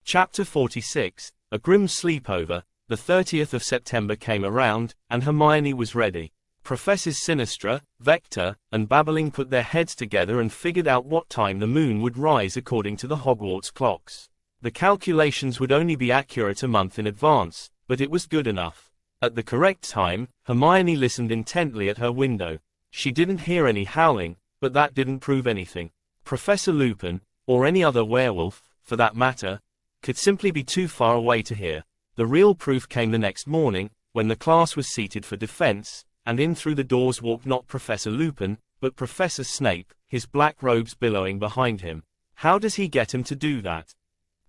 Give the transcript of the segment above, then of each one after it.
Chapter 46, A Grim Sleepover. The 30th of September came around, and Hermione was ready. Professors Sinistra, Vector, and Babbling put their heads together and figured out what time the moon would rise according to the Hogwarts clocks. The calculations would only be accurate a month in advance, but it was good enough. At the correct time, Hermione listened intently at her window. She didn't hear any howling, but that didn't prove anything. Professor Lupin, or any other werewolf, for that matter, could simply be too far away to hear. The real proof came the next morning, when the class was seated for defense, and in through the doors walked not Professor Lupin, but Professor Snape, his black robes billowing behind him. How does he get him to do that?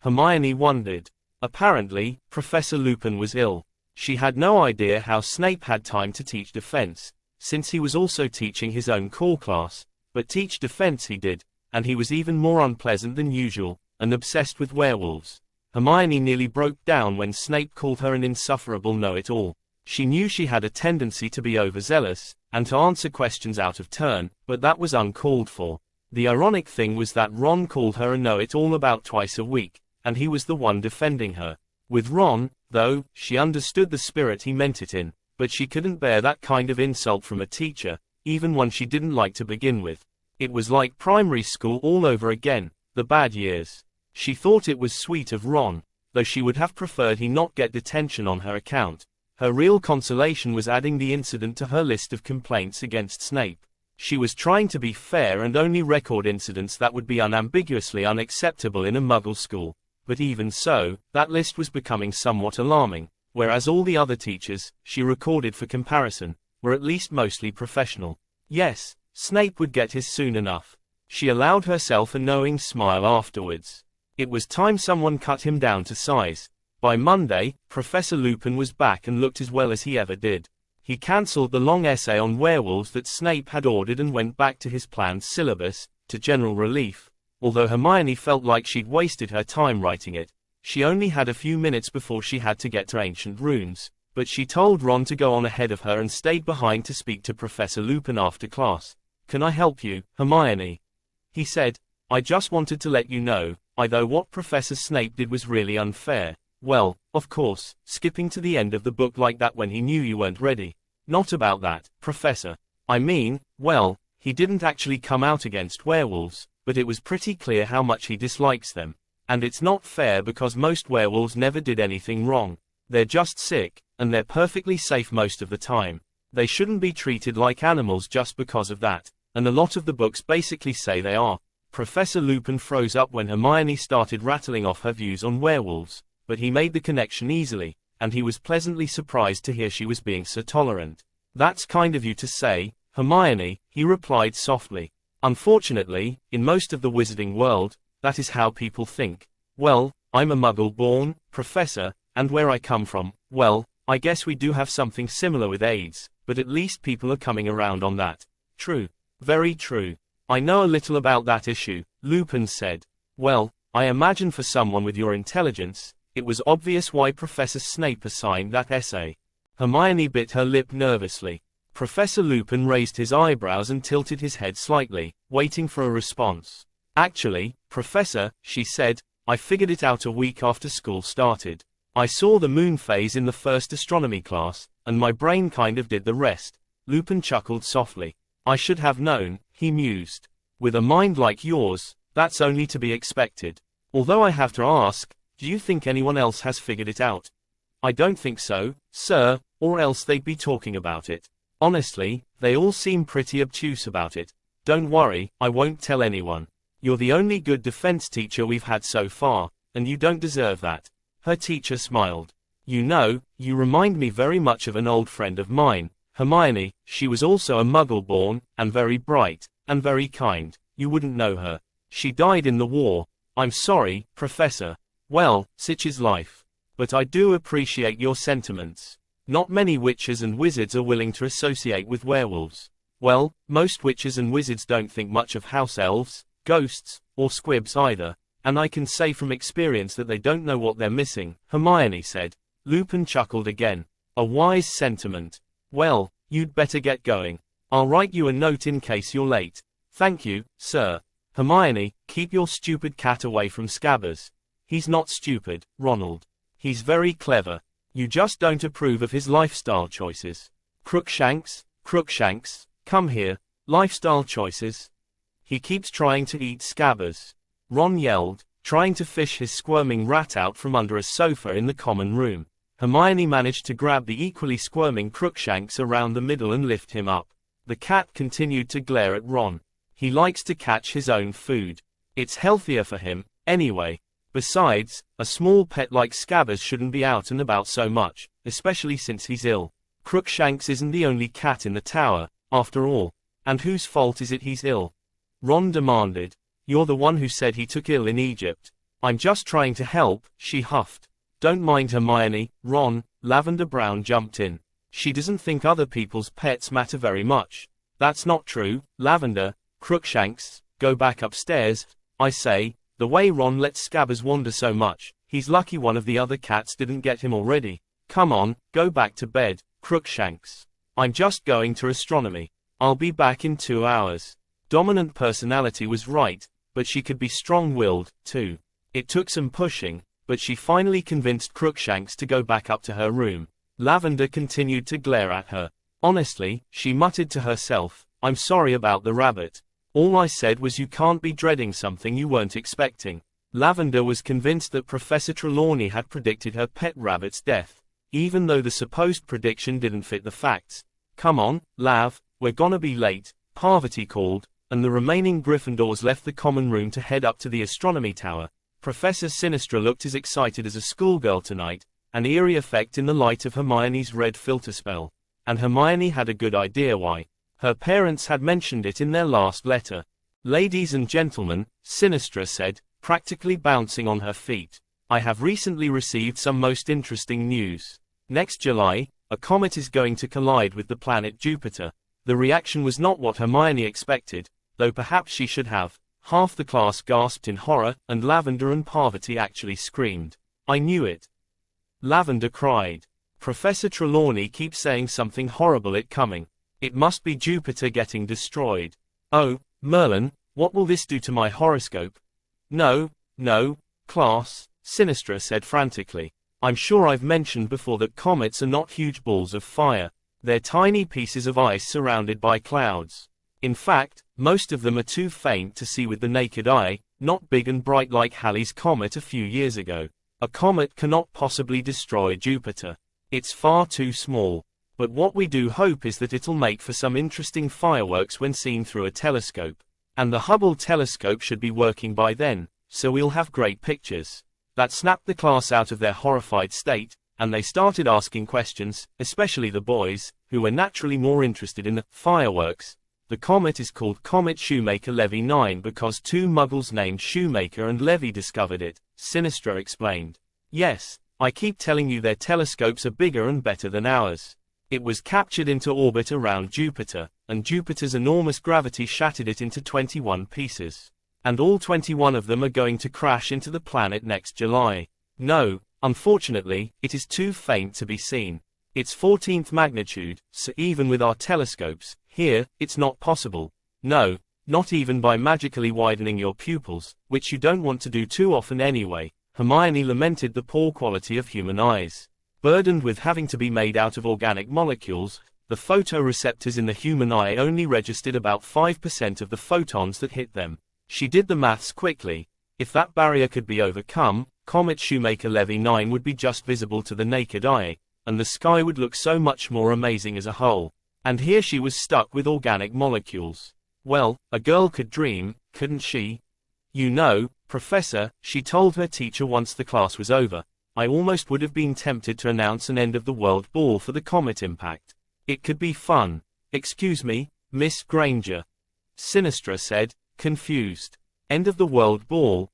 Hermione wondered. Apparently, Professor Lupin was ill. She had no idea how Snape had time to teach defense, since he was also teaching his own core class, but teach defense he did, and he was even more unpleasant than usual, and obsessed with werewolves. Hermione nearly broke down when Snape called her an insufferable know-it-all. She knew she had a tendency to be overzealous, and to answer questions out of turn, but that was uncalled for. The ironic thing was that Ron called her a know-it-all about twice a week, and he was the one defending her. With Ron, though, she understood the spirit he meant it in, but she couldn't bear that kind of insult from a teacher, even one she didn't like to begin with. It was like primary school all over again, the bad years. She thought it was sweet of Ron, though she would have preferred he not get detention on her account. Her real consolation was adding the incident to her list of complaints against Snape. She was trying to be fair and only record incidents that would be unambiguously unacceptable in a Muggle school, but even so, that list was becoming somewhat alarming, whereas all the other teachers, she recorded for comparison, were at least mostly professional. Yes, Snape would get his soon enough. She allowed herself a knowing smile afterwards. It was time someone cut him down to size. By Monday, Professor Lupin was back and looked as well as he ever did. He cancelled the long essay on werewolves that Snape had ordered and went back to his planned syllabus, to general relief. Although Hermione felt like she'd wasted her time writing it, she only had a few minutes before she had to get to ancient runes, but she told Ron to go on ahead of her and stayed behind to speak to Professor Lupin after class. "Can I help you, Hermione?" he said. "I just wanted to let you know, although what Professor Snape did was really unfair. Well, of course, skipping to the end of the book like that when he knew you weren't ready. Not about that, Professor. I mean, well, he didn't actually come out against werewolves, but it was pretty clear how much he dislikes them. And it's not fair because most werewolves never did anything wrong. They're just sick, and they're perfectly safe most of the time. They shouldn't be treated like animals just because of that, and a lot of the books basically say they are." Professor Lupin froze up when Hermione started rattling off her views on werewolves, but he made the connection easily, and he was pleasantly surprised to hear she was being so tolerant. "That's kind of you to say, Hermione," he replied softly. "Unfortunately, in most of the wizarding world, that is how people think. Well, I'm a Muggle-born, Professor, and where I come from, well, I guess we do have something similar with AIDS, but at least people are coming around on that." "True. Very true. I know a little about that issue," Lupin said. "Well, I imagine for someone with your intelligence, it was obvious why Professor Snape assigned that essay." Hermione bit her lip nervously. Professor Lupin raised his eyebrows and tilted his head slightly, waiting for a response. "Actually, Professor," she said, "I figured it out a week after school started. I saw the moon phase in the first astronomy class, and my brain kind of did the rest." Lupin chuckled softly. "I should have known," he mused. "With a mind like yours, that's only to be expected. Although I have to ask, do you think anyone else has figured it out?" "I don't think so, sir, or else they'd be talking about it. Honestly, they all seem pretty obtuse about it. Don't worry, I won't tell anyone. You're the only good defense teacher we've had so far, and you don't deserve that." Her teacher smiled. "You know, you remind me very much of an old friend of mine, Hermione. She was also a Muggle-born, and very bright, and very kind. You wouldn't know her. She died in the war." "I'm sorry, Professor. Well, such is life. But I do appreciate your sentiments. Not many witches and wizards are willing to associate with werewolves. Well, most witches and wizards don't think much of house elves, ghosts, or squibs either, and I can say from experience that they don't know what they're missing," Hermione said. Lupin chuckled again. "A wise sentiment. Well, you'd better get going. I'll write you a note in case you're late." "Thank you, sir." "Hermione, keep your stupid cat away from Scabbers." He's not stupid, Ronald. He's very clever. You just don't approve of his lifestyle choices. Crookshanks, come here. Lifestyle choices? He keeps trying to eat Scabbers. Ron yelled, trying to fish his squirming rat out from under a sofa in the common room. Hermione managed to grab the equally squirming Crookshanks around the middle and lift him up. The cat continued to glare at Ron. He likes to catch his own food. It's healthier for him, anyway. Besides, a small pet like Scabbers shouldn't be out and about so much, especially since he's ill. Crookshanks isn't the only cat in the tower, after all. And whose fault is it he's ill? Ron demanded. You're the one who said he took ill in Egypt. I'm just trying to help, she huffed. Don't mind Hermione, Ron. Lavender Brown jumped in. She doesn't think other people's pets matter very much. That's not true, Lavender. Crookshanks, go back upstairs, I say. The way Ron lets Scabbers wander so much, he's lucky one of the other cats didn't get him already. Come on, go back to bed, Crookshanks. I'm just going to astronomy. I'll be back in 2 hours. Dominant personality was right, but she could be strong-willed, too. It took some pushing, but she finally convinced Crookshanks to go back up to her room. Lavender continued to glare at her. Honestly, she muttered to herself, I'm sorry about the rabbit. All I said was you can't be dreading something you weren't expecting. Lavender was convinced that Professor Trelawney had predicted her pet rabbit's death, even though the supposed prediction didn't fit the facts. Come on, Lav, we're gonna be late, Parvati called, and the remaining Gryffindors left the common room to head up to the astronomy tower. Professor Sinistra looked as excited as a schoolgirl tonight, an eerie effect in the light of Hermione's red filter spell. And Hermione had a good idea why. Her parents had mentioned it in their last letter. Ladies and gentlemen, Sinistra said, practically bouncing on her feet. I have recently received some most interesting news. Next July, a comet is going to collide with the planet Jupiter. The reaction was not what Hermione expected, though perhaps she should have. Half the class gasped in horror, and Lavender and Parvati actually screamed. I knew it. Lavender cried. Professor Trelawney keeps saying something horrible is coming. It must be Jupiter getting destroyed. Oh, Merlin, what will this do to my horoscope? No, class, Sinistra said frantically. I'm sure I've mentioned before that comets are not huge balls of fire. They're tiny pieces of ice surrounded by clouds. In fact, most of them are too faint to see with the naked eye, not big and bright like Halley's Comet a few years ago. A comet cannot possibly destroy Jupiter. It's far too small. But what we do hope is that it'll make for some interesting fireworks when seen through a telescope. And the Hubble telescope should be working by then, so we'll have great pictures. That snapped the class out of their horrified state, and they started asking questions, especially the boys, who were naturally more interested in the fireworks. The comet is called Comet Shoemaker-Levy 9 because two muggles named Shoemaker and Levy discovered it, Sinistra explained. Yes, I keep telling you their telescopes are bigger and better than ours. It was captured into orbit around Jupiter, and Jupiter's enormous gravity shattered it into 21 pieces. And all 21 of them are going to crash into the planet next July. No, unfortunately, it is too faint to be seen. It's 14th magnitude, so even with our telescopes, here, it's not possible. No, not even by magically widening your pupils, which you don't want to do too often anyway. Hermione lamented the poor quality of human eyes. Burdened with having to be made out of organic molecules, the photoreceptors in the human eye only registered about 5% of the photons that hit them. She did the maths quickly. If that barrier could be overcome, Comet Shoemaker-Levy 9 would be just visible to the naked eye, and the sky would look so much more amazing as a whole. And here she was stuck with organic molecules. Well, a girl could dream, couldn't she? You know, Professor, she told her teacher once the class was over. I almost would have been tempted to announce an end of the world ball for the comet impact. It could be fun. Excuse me, Miss Granger. Sinistra said, confused. End of the world ball?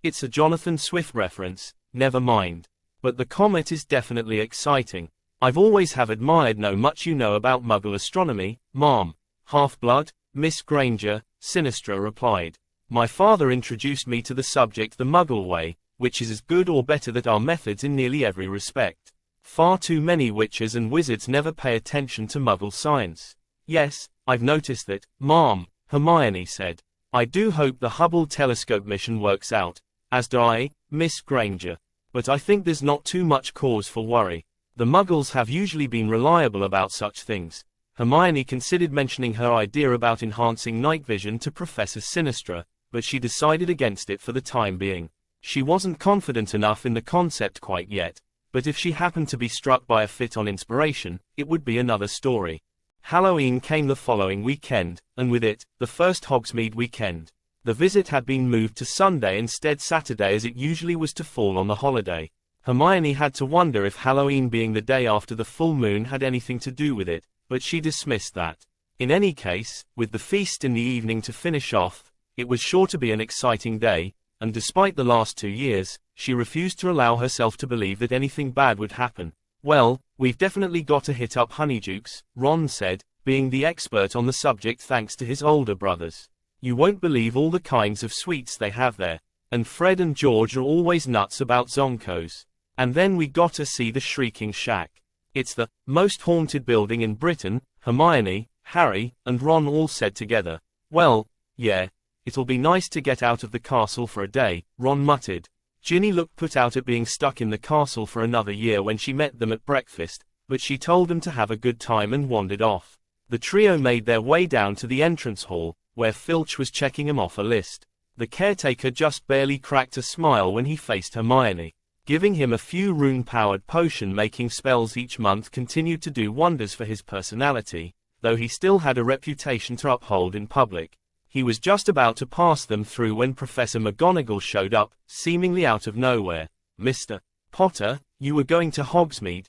It's a Jonathan Swift reference, never mind. But the comet is definitely exciting. I've always have admired how much you know about Muggle astronomy, Ma'am. Half-blood, Miss Granger, Sinistra replied. My father introduced me to the subject the Muggle way, which is as good or better than our methods in nearly every respect. Far too many witches and wizards never pay attention to Muggle science. Yes, I've noticed that, Ma'am, Hermione said. I do hope the Hubble telescope mission works out, As do I, Miss Granger. But I think there's not too much cause for worry. The Muggles have usually been reliable about such things. Hermione considered mentioning her idea about enhancing night vision to Professor Sinistra, but she decided against it for the time being. She wasn't confident enough in the concept quite yet, but if she happened to be struck by a fit on inspiration, it would be another story. Halloween came the following weekend, and with it, the first Hogsmeade weekend. The visit had been moved to Sunday instead Saturday as it usually was to fall on the holiday. Hermione had to wonder if Halloween being the day after the full moon had anything to do with it, but she dismissed that. In any case, with the feast in the evening to finish off, it was sure to be an exciting day, and despite the last 2 years, she refused to allow herself to believe that anything bad would happen. Well, we've definitely got to hit up Honeydukes, Ron said, being the expert on the subject thanks to his older brothers. You won't believe all the kinds of sweets they have there. And Fred and George are always nuts about Zonkos. And then we got to see the Shrieking Shack. It's the most haunted building in Britain, Hermione, Harry, and Ron all said together. Well, yeah. It'll be nice to get out of the castle for a day, Ron muttered. Ginny looked put out at being stuck in the castle for another year when she met them at breakfast, but she told them to have a good time and wandered off. The trio made their way down to the entrance hall, where Filch was checking him off a list. The caretaker just barely cracked a smile when he faced Hermione. Giving him a few rune-powered potion-making spells each month continued to do wonders for his personality, though he still had a reputation to uphold in public. He was just about to pass them through when Professor McGonagall showed up, seemingly out of nowhere. "Mr. Potter, you were going to Hogsmeade?"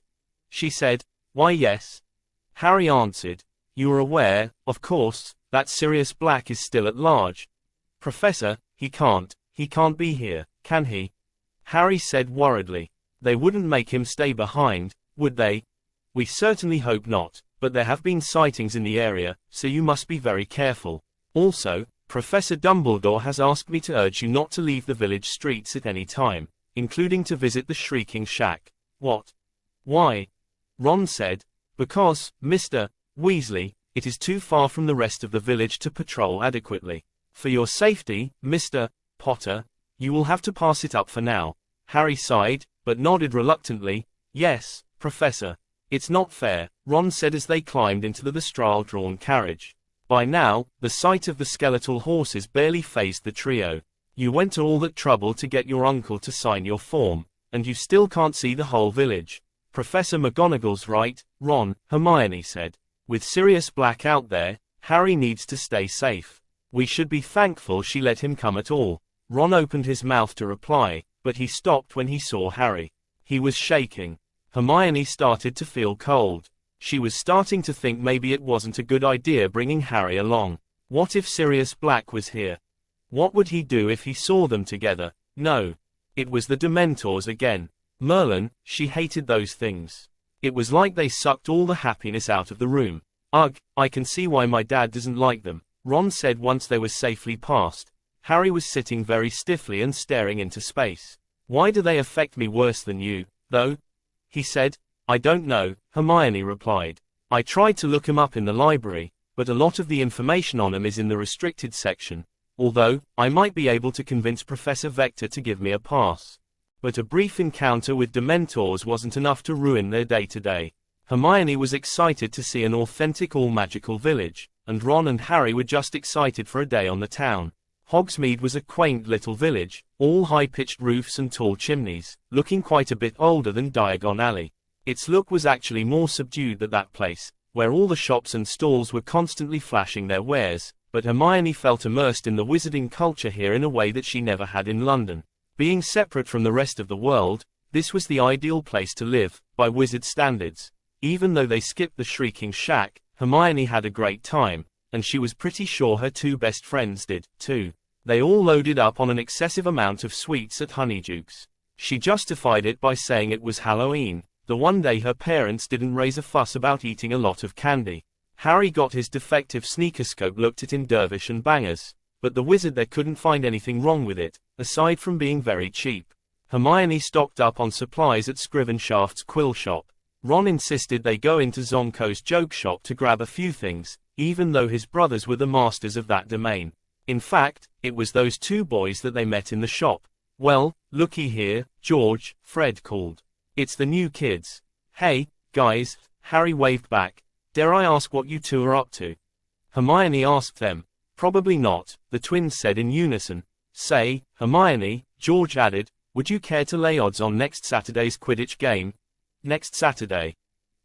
she said. "Why yes." Harry answered. "You are aware, of course, that Sirius Black is still at large." "Professor, he can't be here, can he?" Harry said worriedly. "They wouldn't make him stay behind, would they?" "We certainly hope not, but there have been sightings in the area, so you must be very careful. Also, Professor Dumbledore has asked me to urge you not to leave the village streets at any time, including to visit the Shrieking Shack." "What? Why?" Ron said. "Because, Mr. Weasley, it is too far from the rest of the village to patrol adequately. For your safety, Mr. Potter, you will have to pass it up for now." Harry sighed, but nodded reluctantly. "Yes, Professor. It's not fair," Ron said as they climbed into the Vestral-drawn carriage. By now, the sight of the skeletal horses barely fazed the trio. "You went to all that trouble to get your uncle to sign your form, and you still can't see the whole village." "Professor McGonagall's right, Ron," Hermione said. "With Sirius Black out there, Harry needs to stay safe. We should be thankful she let him come at all." Ron opened his mouth to reply, but he stopped when he saw Harry. He was shaking. Hermione started to feel cold. She was starting to think maybe it wasn't a good idea bringing Harry along. What if Sirius Black was here? What would he do if he saw them together? No. It was the Dementors again. Merlin, she hated those things. It was like they sucked all the happiness out of the room. "Ugh, I can see why my dad doesn't like them," Ron said once they were safely past. Harry was sitting very stiffly and staring into space. "Why do they affect me worse than you, though?" he said. "I don't know," Hermione replied. "I tried to look 'em up in the library, but a lot of the information on 'em is in the restricted section, although, I might be able to convince Professor Vector to give me a pass. But a brief encounter with Dementors wasn't enough to ruin their day-to-day." Hermione was excited to see an authentic all-magical village, and Ron and Harry were just excited for a day on the town. Hogsmeade was a quaint little village, all high-pitched roofs and tall chimneys, looking quite a bit older than Diagon Alley. Its look was actually more subdued than that place, where all the shops and stalls were constantly flashing their wares, but Hermione felt immersed in the wizarding culture here in a way that she never had in London. Being separate from the rest of the world, this was the ideal place to live, by wizard standards. Even though they skipped the Shrieking Shack, Hermione had a great time, and she was pretty sure her two best friends did, too. They all loaded up on an excessive amount of sweets at Honeydukes. She justified it by saying it was Halloween, the one day her parents didn't raise a fuss about eating a lot of candy. Harry got his defective sneakerscope looked at in Dervish and Bangers, but the wizard there couldn't find anything wrong with it, aside from being very cheap. Hermione stocked up on supplies at Scrivenshaft's quill shop. Ron insisted they go into Zonko's joke shop to grab a few things, even though his brothers were the masters of that domain. In fact, it was those two boys that they met in the shop. Well, looky here, George, Fred called. It's the new kids. Hey, guys, Harry waved back. Dare I ask what you two are up to? Hermione asked them. Probably not, the twins said in unison. Say, Hermione, George added, would you care to lay odds on next Saturday's Quidditch game? Next Saturday.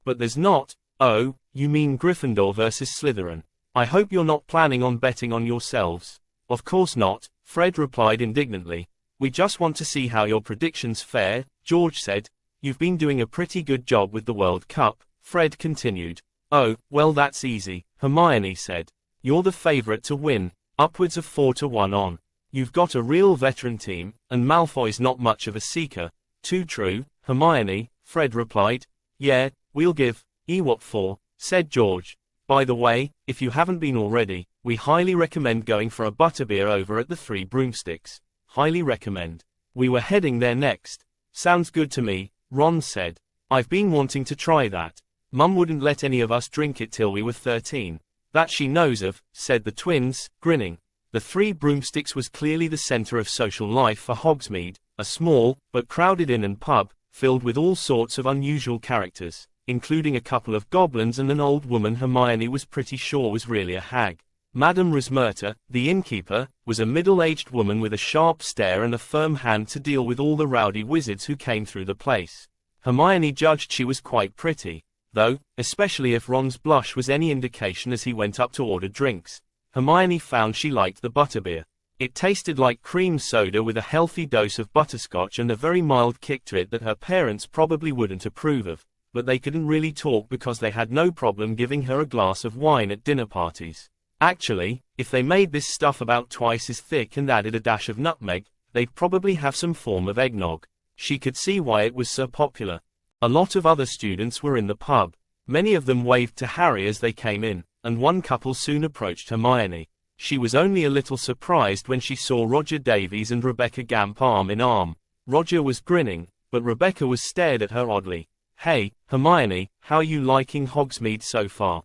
But there's not. Oh, you mean Gryffindor versus Slytherin. I hope you're not planning on betting on yourselves. Of course not, Fred replied indignantly. We just want to see how your predictions fare, George said. You've been doing a pretty good job with the World Cup, Fred continued. Oh, well that's easy, Hermione said. You're the favorite to win, upwards of 4-1 on. You've got a real veteran team, and Malfoy's not much of a seeker. Too true, Hermione, Fred replied. Yeah, we'll give what for, said George. By the way, if you haven't been already, we highly recommend going for a butterbeer over at the Three Broomsticks. Highly recommend. We were heading there next. Sounds good to me, Ron said. I've been wanting to try that. Mum wouldn't let any of us drink it till we were 13. That she knows of, said the twins, grinning. The Three Broomsticks was clearly the center of social life for Hogsmeade, a small, but crowded inn and pub, filled with all sorts of unusual characters, including a couple of goblins and an old woman Hermione was pretty sure was really a hag. Madame Rismerta, the innkeeper, was a middle-aged woman with a sharp stare and a firm hand to deal with all the rowdy wizards who came through the place. Hermione judged she was quite pretty, though, especially if Ron's blush was any indication as he went up to order drinks. Hermione found she liked the butterbeer. It tasted like cream soda with a healthy dose of butterscotch and a very mild kick to it that her parents probably wouldn't approve of, but they couldn't really talk because they had no problem giving her a glass of wine at dinner parties. Actually, if they made this stuff about twice as thick and added a dash of nutmeg, they'd probably have some form of eggnog. She could see why it was so popular. A lot of other students were in the pub. Many of them waved to Harry as they came in, and one couple soon approached Hermione. She was only a little surprised when she saw Roger Davies and Rebecca Gamp arm in arm. Roger was grinning, but Rebecca was stared at her oddly. Hey, Hermione, how are you liking Hogsmeade so far?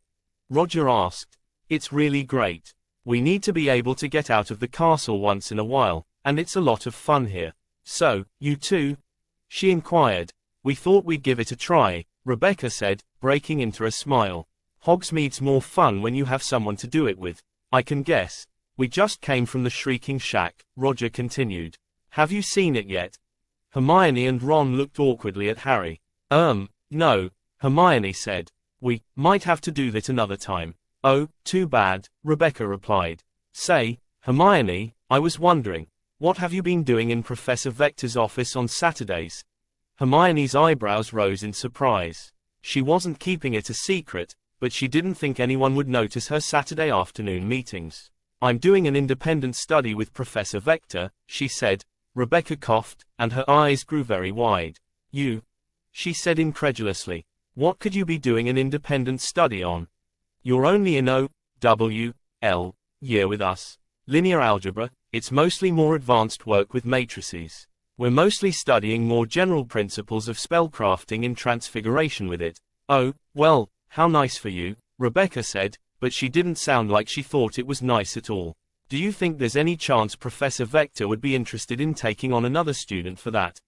Roger asked. It's really great. We need to be able to get out of the castle once in a while, and it's a lot of fun here. So, you too? She inquired. We thought we'd give it a try, Rebecca said, breaking into a smile. Hogsmeade's more fun when you have someone to do it with. I can guess. We just came from the Shrieking Shack, Roger continued. Have you seen it yet? Hermione and Ron looked awkwardly at Harry. No, Hermione said. We might have to do that another time. Oh, too bad, Rebecca replied. Say, Hermione, I was wondering, what have you been doing in Professor Vector's office on Saturdays? Hermione's eyebrows rose in surprise. She wasn't keeping it a secret, but she didn't think anyone would notice her Saturday afternoon meetings. I'm doing an independent study with Professor Vector, she said. Rebecca coughed, and her eyes grew very wide. You? She said incredulously. What could you be doing an independent study on? You're only in O.W.L. year with us. Linear algebra, it's mostly more advanced work with matrices. We're mostly studying more general principles of spellcrafting and transfiguration with it. Oh, well, how nice for you, Rebecca said, but she didn't sound like she thought it was nice at all. Do you think there's any chance Professor Vector would be interested in taking on another student for that?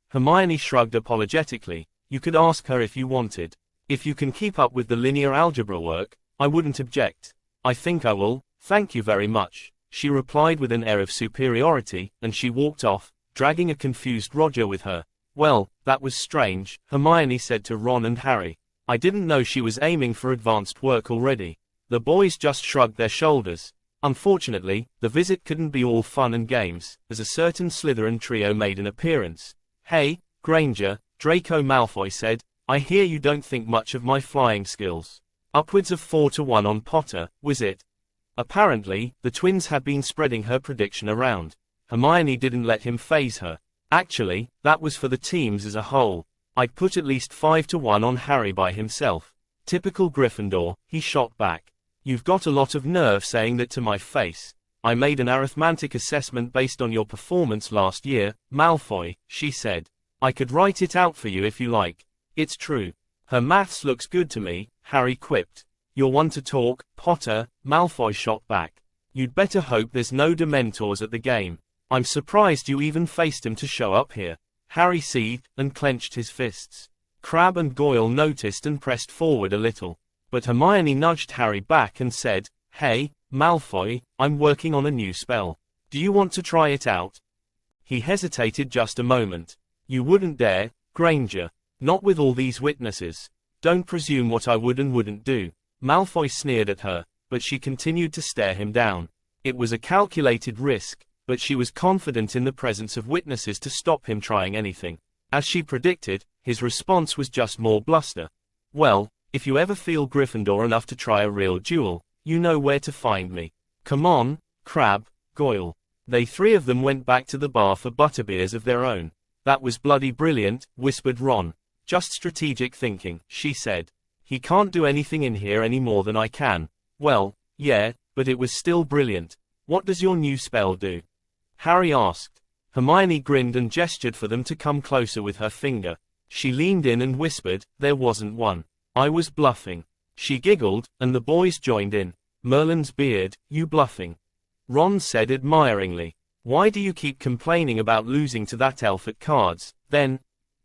Hermione shrugged apologetically. You could ask her if you wanted. If you can keep up with the linear algebra work, I wouldn't object. I think I will, thank you very much, she replied with an air of superiority, and she walked off, dragging a confused Roger with her. Well, that was strange, Hermione said to Ron and Harry. I didn't know she was aiming for advanced work already. The boys just shrugged their shoulders. Unfortunately, the visit couldn't be all fun and games, as a certain Slytherin trio made an appearance. Hey, Granger, Draco Malfoy said, I hear you don't think much of my flying skills. Upwards of 4-1 on Potter, was it? Apparently, the twins had been spreading her prediction around. Hermione didn't let him faze her. Actually, that was for the teams as a whole. I'd put at least 5-1 on Harry by himself. Typical Gryffindor, he shot back. You've got a lot of nerve saying that to my face. I made an arithmetic assessment based on your performance last year, Malfoy, she said. I could write it out for you if you like. It's true. Her maths looks good to me, Harry quipped. You're one to talk, Potter, Malfoy shot back. You'd better hope there's no Dementors at the game. I'm surprised you even faced him to show up here. Harry seethed, and clenched his fists. Crabbe and Goyle noticed and pressed forward a little. But Hermione nudged Harry back and said, "Hey, Malfoy, I'm working on a new spell. Do you want to try it out?" He hesitated just a moment. "You wouldn't dare, Granger. Not with all these witnesses. Don't presume what I would and wouldn't do." Malfoy sneered at her, but she continued to stare him down. It was a calculated risk, but she was confident in the presence of witnesses to stop him trying anything. As she predicted, his response was just more bluster. "Well, if you ever feel Gryffindor enough to try a real duel, you know where to find me. Come on, Crabbe, Goyle." They three of them went back to the bar for butterbeers of their own. "That was bloody brilliant," whispered Ron. "Just strategic thinking," she said. "He can't do anything in here any more than I can." "Well, yeah, but it was still brilliant. What does your new spell do?" Harry asked. Hermione grinned and gestured for them to come closer with her finger. She leaned in and whispered, "There wasn't one. I was bluffing." She giggled, and the boys joined in. "Merlin's beard, you bluffing?" Ron said admiringly. "Why do you keep complaining about losing to that elf at cards, then?"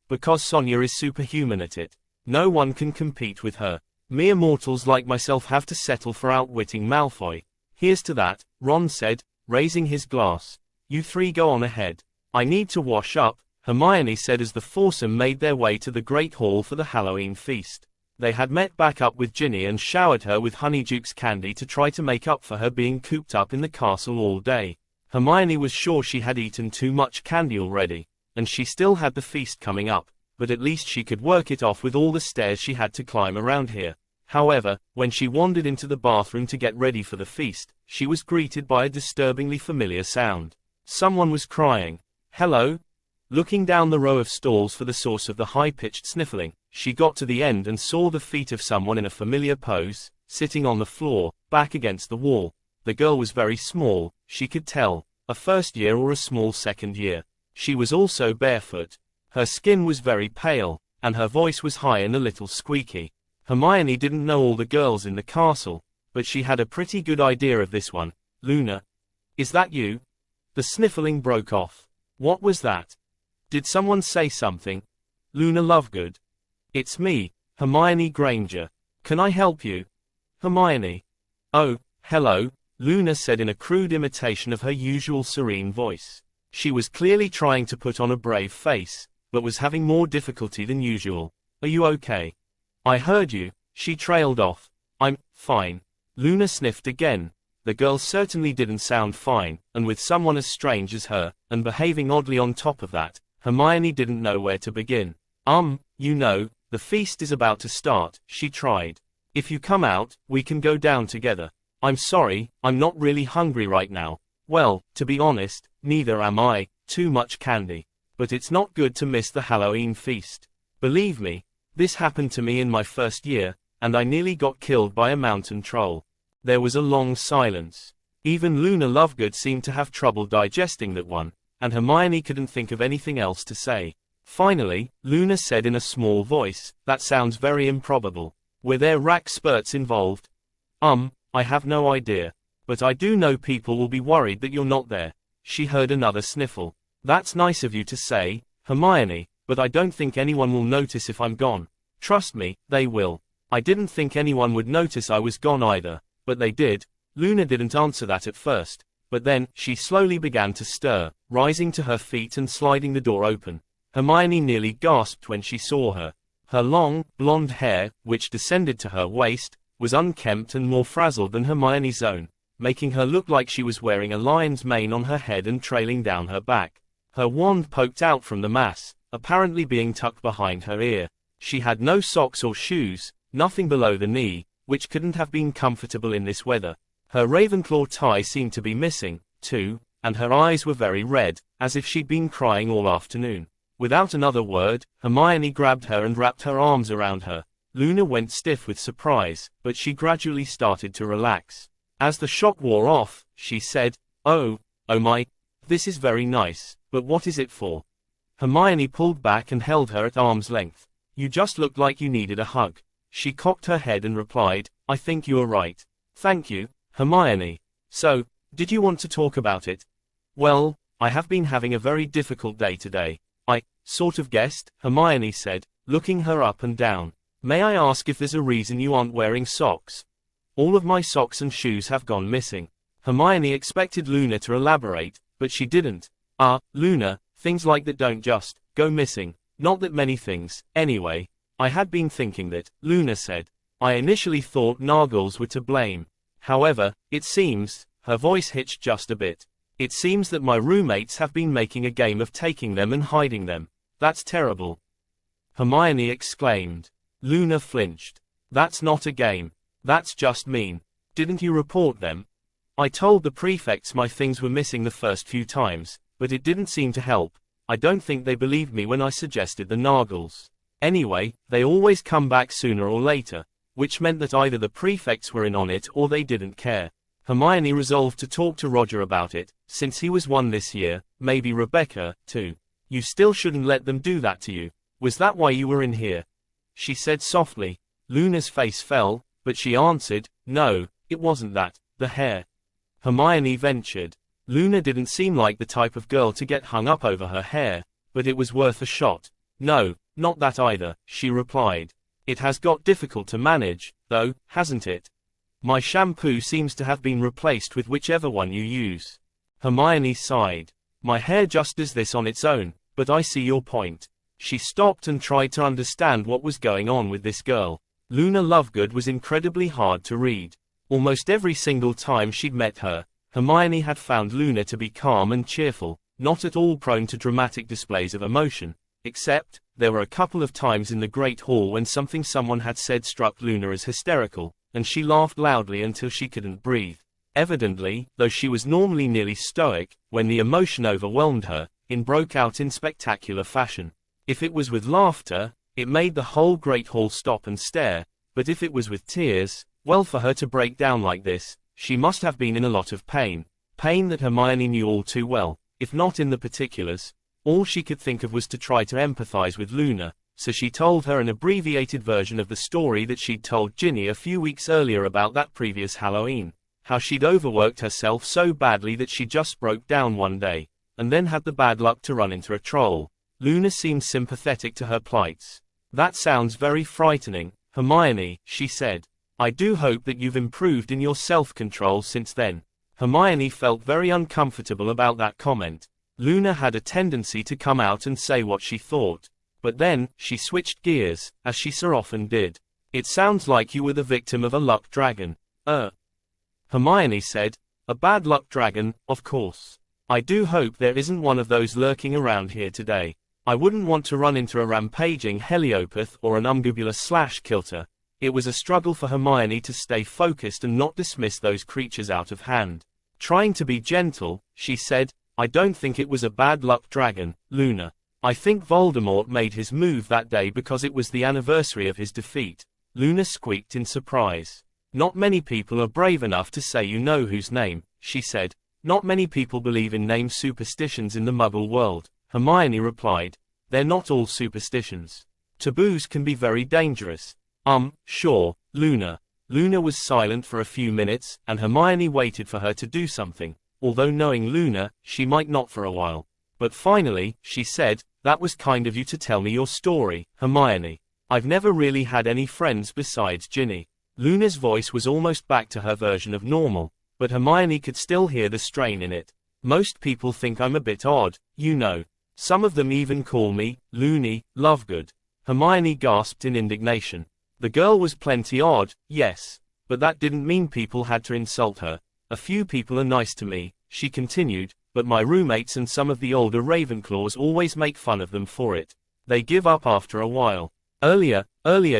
"Because Sonia is superhuman at it. No one can compete with her. Mere mortals like myself have to settle for outwitting Malfoy. Here's to that," Ron said, raising his glass. "You three go on ahead. I need to wash up," Hermione said as the foursome made their way to the Great Hall for the Halloween feast. They had met back up with Ginny and showered her with Honeydukes candy to try to make up for her being cooped up in the castle all day. Hermione was sure she had eaten too much candy already, and she still had the feast coming up, but at least she could work it off with all the stairs she had to climb around here. However, when she wandered into the bathroom to get ready for the feast, she was greeted by a disturbingly familiar sound. Someone was crying. "Hello?" Looking down the row of stalls for the source of the high-pitched sniffling, she got to the end and saw the feet of someone in a familiar pose, sitting on the floor, back against the wall. The girl was very small, she could tell, a first year or a small second year. She was also barefoot. Her skin was very pale, and her voice was high and a little squeaky. Hermione didn't know all the girls in the castle, but she had a pretty good idea of this one. "Luna? Is that you?" The sniffling broke off. "What was that? Did someone say something?" "Luna Lovegood. It's me, Hermione Granger. Can I help you?" "Hermione." "Oh, hello," Luna said in a crude imitation of her usual serene voice. She was clearly trying to put on a brave face, but was having more difficulty than usual. "Are you okay?" "I heard you," she trailed off. "I'm fine." Luna sniffed again. The girl certainly didn't sound fine, and with someone as strange as her, and behaving oddly on top of that, Hermione didn't know where to begin. You know, the feast is about to start," she tried. "If you come out, we can go down together." "I'm sorry, I'm not really hungry right now." "Well, to be honest, neither am I, too much candy. But it's not good to miss the Halloween feast. Believe me, this happened to me in my first year, and I nearly got killed by a mountain troll." There was a long silence. Even Luna Lovegood seemed to have trouble digesting that one, and Hermione couldn't think of anything else to say. Finally, Luna said in a small voice, "That sounds very improbable. Were there rack spurts involved?" I have no idea. But I do know people will be worried that you're not there." She heard another sniffle. "That's nice of you to say, Hermione, but I don't think anyone will notice if I'm gone. Trust me, they will." I didn't think anyone would notice I was gone either, but they did. Luna didn't answer that at first, but then, she slowly began to stir, rising to her feet and sliding the door open. Hermione nearly gasped when she saw her. Her long, blonde hair, which descended to her waist, was unkempt and more frazzled than Hermione's own, making her look like she was wearing a lion's mane on her head and trailing down her back. Her wand poked out from the mass, apparently being tucked behind her ear. She had no socks or shoes, nothing below the knee, which couldn't have been comfortable in this weather. Her Ravenclaw tie seemed to be missing, too, and her eyes were very red, as if she'd been crying all afternoon. Without another word, Hermione grabbed her and wrapped her arms around her. Luna went stiff with surprise, but she gradually started to relax. As the shock wore off, she said, oh my, this is very nice, but what is it for?" Hermione pulled back and held her at arm's length. "You just looked like you needed a hug." She cocked her head and replied, "I think you are right. Thank you, Hermione. So, did you want to talk about it?" "Well, I have been having a very difficult day today. I sort of guessed, Hermione said, looking her up and down. May I ask if there's a reason you aren't wearing socks? All of my socks and shoes have gone missing. Hermione expected Luna to elaborate, but she didn't. Luna, things like that don't just go missing. Not that many things, anyway. I had been thinking that, Luna said. I initially thought Nargles were to blame. However, it seems, her voice hitched just a bit. It seems that my roommates have been making a game of taking them and hiding them. That's terrible. Hermione exclaimed. Luna flinched. That's not a game. That's just mean. Didn't you report them? I told the prefects my things were missing the first few times, but it didn't seem to help. I don't think they believed me when I suggested the Nargles. Anyway, they always come back sooner or later, which meant that either the prefects were in on it or they didn't care. Hermione resolved to talk to Roger about it, since he was one this year, maybe Rebecca, too. You still shouldn't let them do that to you. Was that why you were in here? She said softly. Luna's face fell, but she answered, no, it wasn't that, the hair. Hermione ventured. Luna didn't seem like the type of girl to get hung up over her hair, but it was worth a shot. No, not that either, she replied. It has got difficult to manage, though, hasn't it? My shampoo seems to have been replaced with whichever one you use. Hermione sighed. My hair just does this on its own, but I see your point. She stopped and tried to understand what was going on with this girl. Luna Lovegood was incredibly hard to read. Almost every single time she'd met her, Hermione had found Luna to be calm and cheerful, not at all prone to dramatic displays of emotion, except, there were a couple of times in the Great Hall when something someone had said struck Luna as hysterical, and she laughed loudly until she couldn't breathe. Evidently, though she was normally nearly stoic, when the emotion overwhelmed her, it broke out in spectacular fashion. If it was with laughter, it made the whole Great Hall stop and stare, but if it was with tears, well, for her to break down like this, she must have been in a lot of pain. Pain that Hermione knew all too well, if not in the particulars. All she could think of was to try to empathize with Luna, so she told her an abbreviated version of the story that she'd told Ginny a few weeks earlier about that previous Halloween. How she'd overworked herself so badly that she just broke down one day, and then had the bad luck to run into a troll. Luna seemed sympathetic to her plights. That sounds very frightening, Hermione, she said. I do hope that you've improved in your self-control since then. Hermione felt very uncomfortable about that comment. Luna had a tendency to come out and say what she thought. But then, she switched gears, as she so often did. It sounds like you were the victim of a luck dragon. Hermione said. A bad luck dragon, of course. I do hope there isn't one of those lurking around here today. I wouldn't want to run into a rampaging Heliopath or an Umbubula/Kilter. It was a struggle for Hermione to stay focused and not dismiss those creatures out of hand. Trying to be gentle, she said, I don't think it was a bad luck dragon, Luna. I think Voldemort made his move that day because it was the anniversary of his defeat. Luna squeaked in surprise. Not many people are brave enough to say you know whose name, she said. Not many people believe in name superstitions in the Muggle world, Hermione replied. They're not all superstitions. Taboos can be very dangerous. Sure, Luna. Luna was silent for a few minutes, and Hermione waited for her to do something, although knowing Luna, she might not for a while. But finally, she said, that was kind of you to tell me your story, Hermione. I've never really had any friends besides Ginny. Luna's voice was almost back to her version of normal, but Hermione could still hear the strain in it. Most people think I'm a bit odd, you know. Some of them even call me, Loony, Lovegood. Hermione gasped in indignation. The girl was plenty odd, yes, but that didn't mean people had to insult her. A few people are nice to me, she continued, but my roommates and some of the older Ravenclaws always make fun of them for it. They give up after a while. Earlier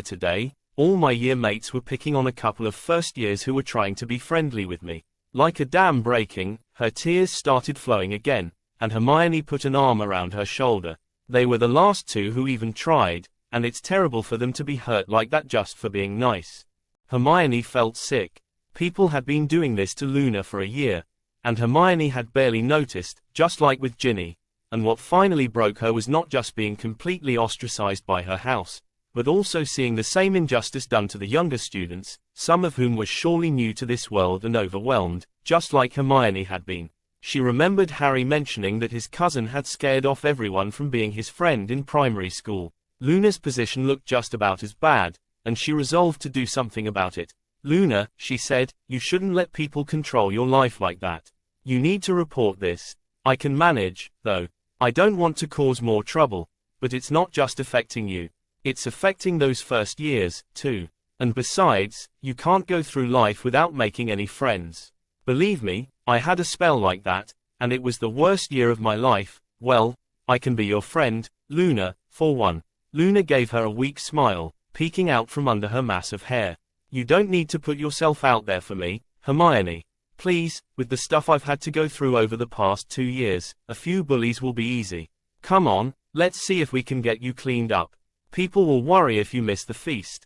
today, all my year mates were picking on a couple of first years who were trying to be friendly with me. Like a dam breaking, her tears started flowing again, and Hermione put an arm around her shoulder. They were the last two who even tried, and it's terrible for them to be hurt like that just for being nice. Hermione felt sick. People had been doing this to Luna for a year, and Hermione had barely noticed, just like with Ginny. And what finally broke her was not just being completely ostracized by her house, but also seeing the same injustice done to the younger students, some of whom were surely new to this world and overwhelmed, just like Hermione had been. She remembered Harry mentioning that his cousin had scared off everyone from being his friend in primary school. Luna's position looked just about as bad, and she resolved to do something about it. Luna, she said, you shouldn't let people control your life like that. You need to report this. I can manage, though. I don't want to cause more trouble, but it's not just affecting you. It's affecting those first years, too. And besides, you can't go through life without making any friends. Believe me, I had a spell like that, and it was the worst year of my life. Well, I can be your friend, Luna, for one. Luna gave her a weak smile, peeking out from under her mass of hair. You don't need to put yourself out there for me, Hermione. Please, with the stuff I've had to go through over the past 2 years, a few bullies will be easy. Come on, let's see if we can get you cleaned up. People will worry if you miss the feast.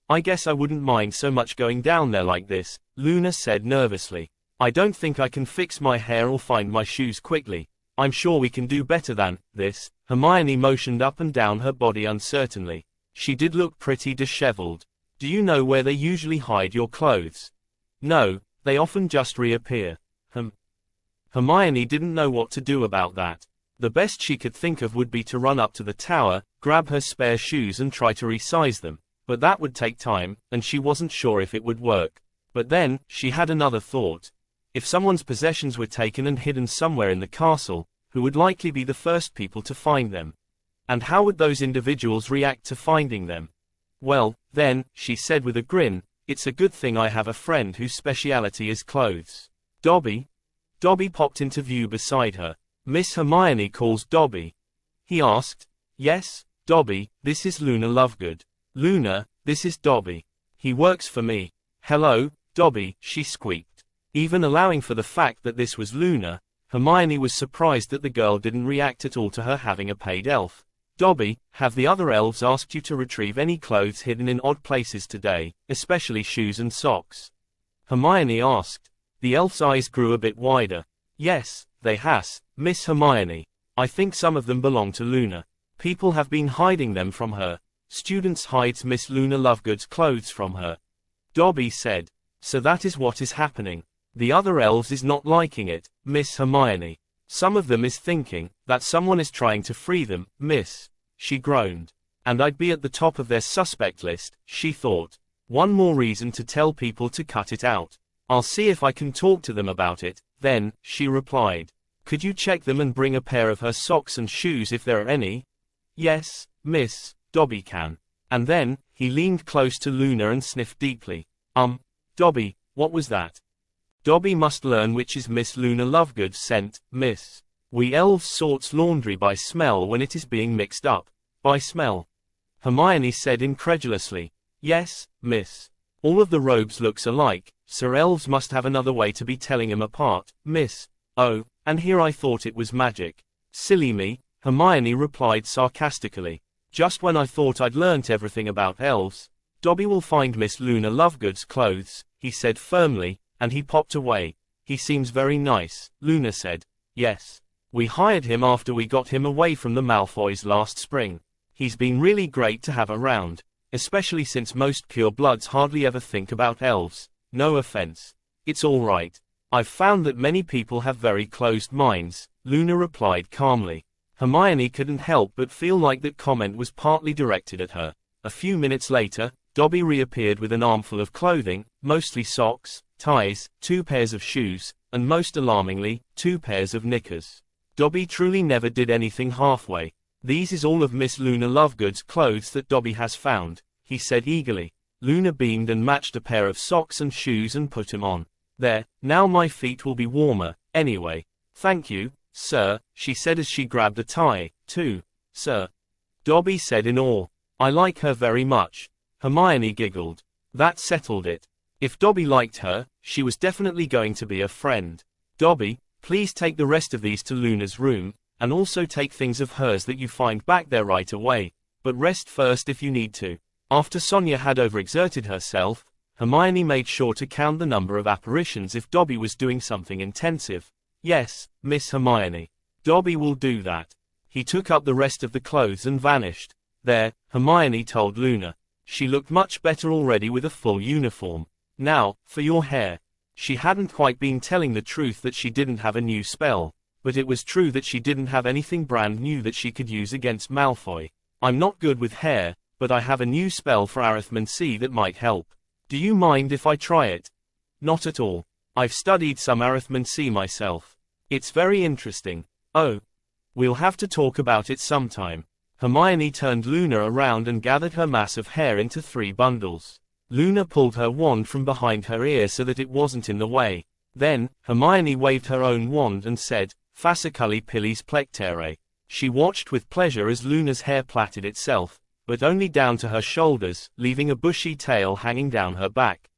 I guess I wouldn't mind so much going down there like this, Luna said nervously. I don't think I can fix my hair or find my shoes quickly. I'm sure we can do better than this. Hermione motioned up and down her body uncertainly. She did look pretty disheveled. Do you know where they usually hide your clothes? No, they often just reappear. Hermione didn't know what to do about that. The best she could think of would be to run up to the tower, grab her spare shoes and try to resize them. But that would take time, and she wasn't sure if it would work. But then, she had another thought. If someone's possessions were taken and hidden somewhere in the castle, who would likely be the first people to find them? And how would those individuals react to finding them? Well, then, she said with a grin, it's a good thing I have a friend whose speciality is clothes. Dobby? Dobby popped into view beside her. Miss Hermione calls Dobby. He asked. Yes, Dobby, this is Luna Lovegood. Luna, this is Dobby. He works for me. Hello, Dobby, she squeaked. Even allowing for the fact that this was Luna, Hermione was surprised that the girl didn't react at all to her having a paid elf. Dobby, have the other elves asked you to retrieve any clothes hidden in odd places today, especially shoes and socks? Hermione asked. The elf's eyes grew a bit wider. Yes, they has, Miss Hermione. I think some of them belong to Luna. People have been hiding them from her. Students hides Miss Luna Lovegood's clothes from her. Dobby said. So that is what is happening. The other elves is not liking it, Miss Hermione. Some of them is thinking that someone is trying to free them, miss. She groaned. And I'd be at the top of their suspect list, she thought. One more reason to tell people to cut it out. I'll see if I can talk to them about it, then, she replied. Could you check them and bring a pair of her socks and shoes if there are any? Yes, miss. Dobby can. And then, he leaned close to Luna and sniffed deeply. Dobby, what was that? Dobby must learn which is Miss Luna Lovegood's scent, miss. We elves sorts laundry by smell when it is being mixed up. By smell. Hermione said incredulously. Yes, miss. All of the robes looks alike, so elves must have another way to be telling 'em apart, miss. Oh, and here I thought it was magic. Silly me, Hermione replied sarcastically. Just when I thought I'd learnt everything about elves. Dobby will find Miss Luna Lovegood's clothes, he said firmly, and he popped away. He seems very nice, Luna said. Yes. We hired him after we got him away from the Malfoys last spring. He's been really great to have around, especially since most purebloods hardly ever think about elves. No offense. It's all right. I've found that many people have very closed minds, Luna replied calmly. Hermione couldn't help but feel like that comment was partly directed at her. A few minutes later, Dobby reappeared with an armful of clothing, mostly socks, ties, 2 pairs of shoes, and most alarmingly, 2 pairs of knickers. Dobby truly never did anything halfway. These is all of Miss Luna Lovegood's clothes that Dobby has found, he said eagerly. Luna beamed and matched a pair of socks and shoes and put him on. There, now my feet will be warmer, anyway. Thank you, sir, she said as she grabbed a tie, too. Sir. Dobby said in awe. I like her very much. Hermione giggled. That settled it. If Dobby liked her, she was definitely going to be a friend. Dobby, please take the rest of these to Luna's room, and also take things of hers that you find back there right away, but rest first if you need to. After Sonia had overexerted herself, Hermione made sure to count the number of apparitions if Dobby was doing something intensive. Yes, Miss Hermione. Dobby will do that. He took up the rest of the clothes and vanished. There, Hermione told Luna. She looked much better already with a full uniform. Now, for your hair. She hadn't quite been telling the truth that she didn't have a new spell, but it was true that she didn't have anything brand new that she could use against Malfoy. I'm not good with hair, but I have a new spell for Arithmancy that might help. Do you mind if I try it? Not at all. I've studied some Arithmancy myself. It's very interesting. Oh. We'll have to talk about it sometime. Hermione turned Luna around and gathered her mass of hair into 3 bundles. Luna pulled her wand from behind her ear so that it wasn't in the way. Then, Hermione waved her own wand and said, Fasciculi pillis plectere. She watched with pleasure as Luna's hair plaited itself, but only down to her shoulders, leaving a bushy tail hanging down her back.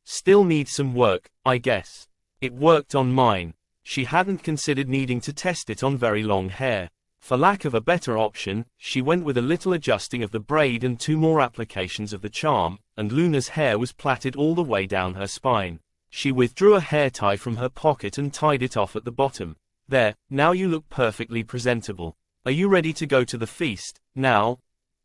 Still needs some work, I guess. It worked on mine. She hadn't considered needing to test it on very long hair. For lack of a better option, she went with a little adjusting of the braid and 2 more applications of the charm, and Luna's hair was plaited all the way down her spine. She withdrew a hair tie from her pocket and tied it off at the bottom. There, now you look perfectly presentable. Are you ready to go to the feast, now?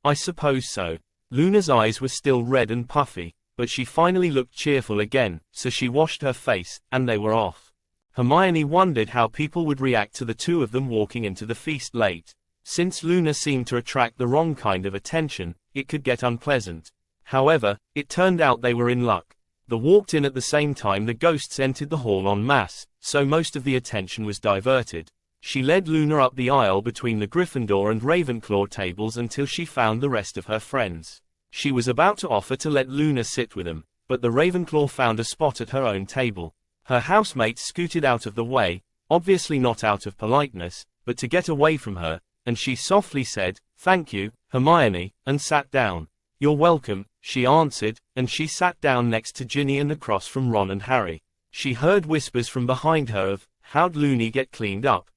I suppose so. Luna's eyes were still red and puffy, but she finally looked cheerful again, so she washed her face, and they were off. Hermione wondered how people would react to the 2 of them walking into the feast late. Since Luna seemed to attract the wrong kind of attention, it could get unpleasant. However, it turned out they were in luck. They walked in at the same time the ghosts entered the hall en masse, so most of the attention was diverted. She led Luna up the aisle between the Gryffindor and Ravenclaw tables until she found the rest of her friends. She was about to offer to let Luna sit with them, but the Ravenclaw found a spot at her own table. Her housemates scooted out of the way, obviously not out of politeness, but to get away from her, and she softly said, "Thank you, Hermione," and sat down. "You're welcome," she answered, and she sat down next to Ginny and across from Ron and Harry. She heard whispers from behind her of, "How'd Looney get cleaned up?"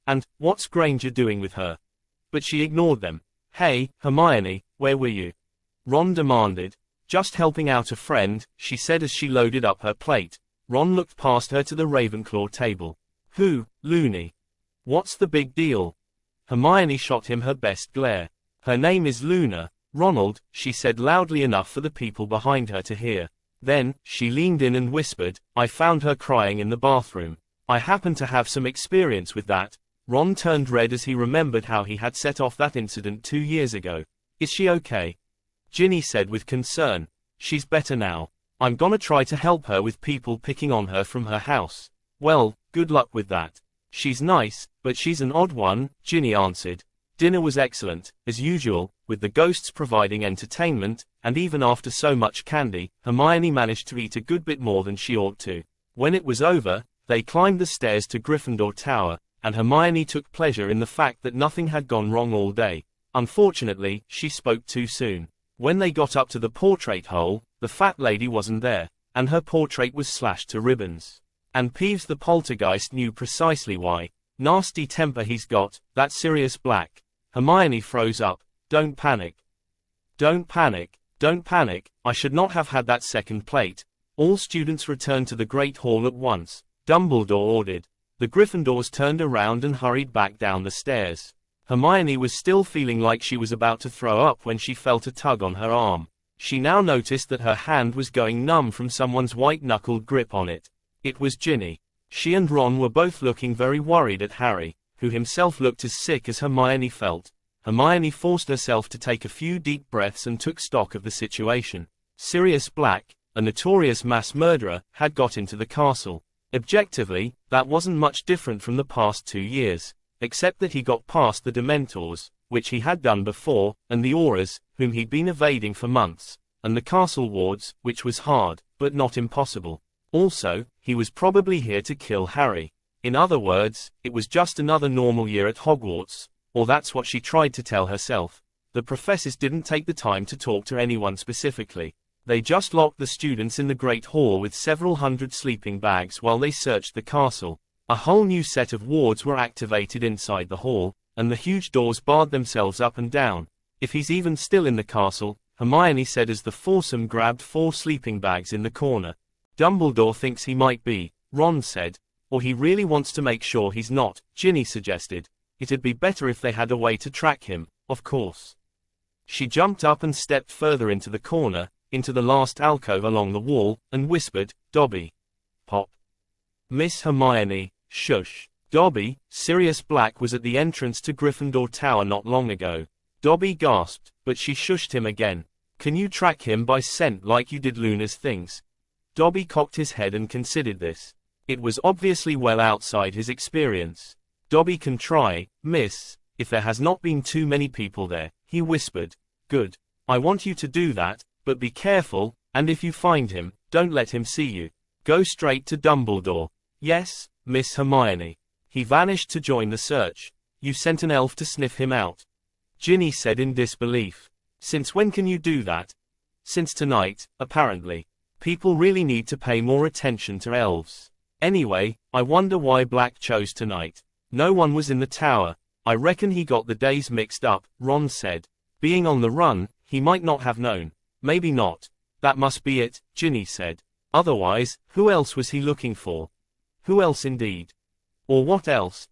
and, "What's Granger doing with her?" But she ignored them. "Hey, Hermione, where were you?" Ron demanded. "Just helping out a friend," she said as she loaded up her plate. Ron looked past her to the Ravenclaw table. "Who, Looney? What's the big deal?" Hermione shot him her best glare. "Her name is Luna, Ronald," she said loudly enough for the people behind her to hear. Then, she leaned in and whispered, "I found her crying in the bathroom. I happen to have some experience with that." Ron turned red as he remembered how he had set off that incident 2 years ago. "Is she okay?" Ginny said with concern. "She's better now. I'm gonna try to help her with people picking on her from her house." "Well, good luck with that. She's nice, but she's an odd one," Ginny answered. Dinner was excellent, as usual, with the ghosts providing entertainment, and even after so much candy, Hermione managed to eat a good bit more than she ought to. When it was over, they climbed the stairs to Gryffindor Tower, and Hermione took pleasure in the fact that nothing had gone wrong all day. Unfortunately, she spoke too soon. When they got up to the portrait hole, the fat lady wasn't there, and her portrait was slashed to ribbons. And Peeves the poltergeist knew precisely why. Nasty temper he's got, that Sirius Black. Hermione froze up. "Don't panic. Don't panic. Don't panic, I should not have had that second plate." All students returned to the Great Hall at once, Dumbledore ordered. The Gryffindors turned around and hurried back down the stairs. Hermione was still feeling like she was about to throw up when she felt a tug on her arm. She now noticed that her hand was going numb from someone's white-knuckled grip on it. It was Ginny. She and Ron were both looking very worried at Harry, who himself looked as sick as Hermione felt. Hermione forced herself to take a few deep breaths and took stock of the situation. Sirius Black, a notorious mass murderer, had got into the castle. Objectively, that wasn't much different from the past 2 years, except that he got past the Dementors, which he had done before, and the Auras, whom he'd been evading for months, and the castle wards, which was hard, but not impossible. Also, he was probably here to kill Harry. In other words, it was just another normal year at Hogwarts, or that's what she tried to tell herself. The professors didn't take the time to talk to anyone specifically. They just locked the students in the Great Hall with several hundred sleeping bags while they searched the castle. A whole new set of wards were activated inside the hall, and the huge doors barred themselves up and down. "If he's even still in the castle," Hermione said as the foursome grabbed 4 sleeping bags in the corner. "Dumbledore thinks he might be," Ron said. "Or he really wants to make sure he's not," Ginny suggested. "It'd be better if they had a way to track him, of course." She jumped up and stepped further into the corner, into the last alcove along the wall, and whispered, "Dobby." Pop. Miss Hermione, shush. Dobby, Sirius Black was at the entrance to Gryffindor Tower not long ago. Dobby gasped, but she shushed him again. Can you track him by scent like you did Luna's things? Dobby cocked his head and considered this. It was obviously well outside his experience. Dobby can try, miss, if there has not been too many people there, he whispered. Good. I want you to do that, but be careful, and if you find him, don't let him see you. Go straight to Dumbledore. Yes, Miss Hermione. He vanished to join the search. You sent an elf to sniff him out. Ginny said in disbelief. Since when can you do that? Since tonight, apparently. People really need to pay more attention to elves. Anyway, I wonder why Black chose tonight. No one was in the tower. I reckon he got the days mixed up, Ron said. Being on the run, he might not have known. Maybe not. That must be it, Ginny said. Otherwise, who else was he looking for? Who else indeed? Or what else?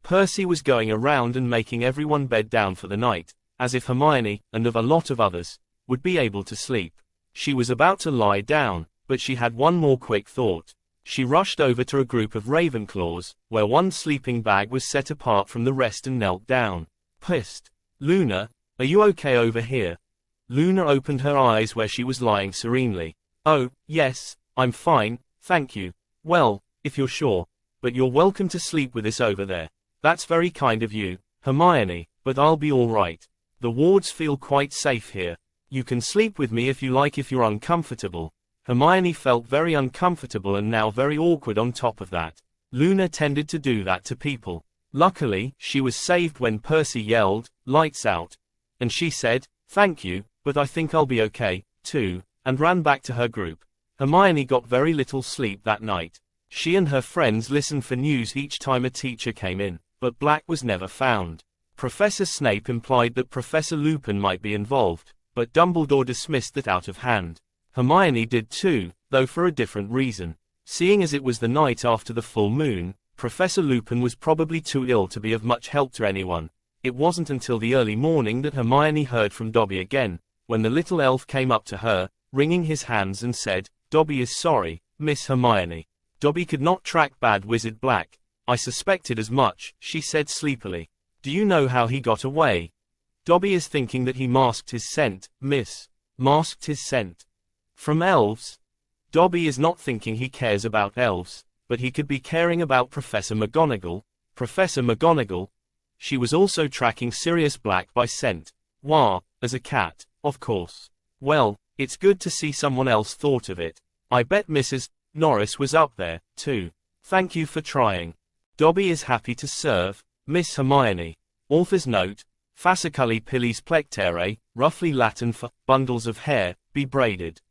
Percy was going around and making everyone bed down for the night, as if Hermione, and of a lot of others, would be able to sleep. She was about to lie down, but she had one more quick thought. She rushed over to a group of Ravenclaws, where one sleeping bag was set apart from the rest and knelt down. Pissed. Luna, are you okay over here? Luna opened her eyes where she was lying serenely. Oh, yes, I'm fine, thank you. Well, if you're sure. But you're welcome to sleep with us over there. That's very kind of you, Hermione, but I'll be all right. The wards feel quite safe here. You can sleep with me if you like if you're uncomfortable. Hermione felt very uncomfortable and now very awkward on top of that. Luna tended to do that to people. Luckily, she was saved when Percy yelled, "Lights out." And she said, "Thank you, but I think I'll be okay, too," and ran back to her group. Hermione got very little sleep that night. She and her friends listened for news each time a teacher came in, but Black was never found. Professor Snape implied that Professor Lupin might be involved, but Dumbledore dismissed that out of hand. Hermione did too, though for a different reason. Seeing as it was the night after the full moon, Professor Lupin was probably too ill to be of much help to anyone. It wasn't until the early morning that Hermione heard from Dobby again, when the little elf came up to her, wringing his hands and said, "Dobby is sorry, Miss Hermione. Dobby could not track Bad Wizard Black. I suspected as much," she said sleepily. "Do you know how he got away?" "Dobby is thinking that he masked his scent, miss." "Masked his scent? From elves?" "Dobby is not thinking he cares about elves, but he could be caring about Professor McGonagall." Professor McGonagall? She was also tracking Sirius Black by scent. Wah, as a cat, of course. Well, it's good to see someone else thought of it. I bet Mrs. Norris was up there, too. Thank you for trying. Dobby is happy to serve, Miss Hermione. Author's note, Fasciculi pillis plectere, roughly Latin for bundles of hair, be braided.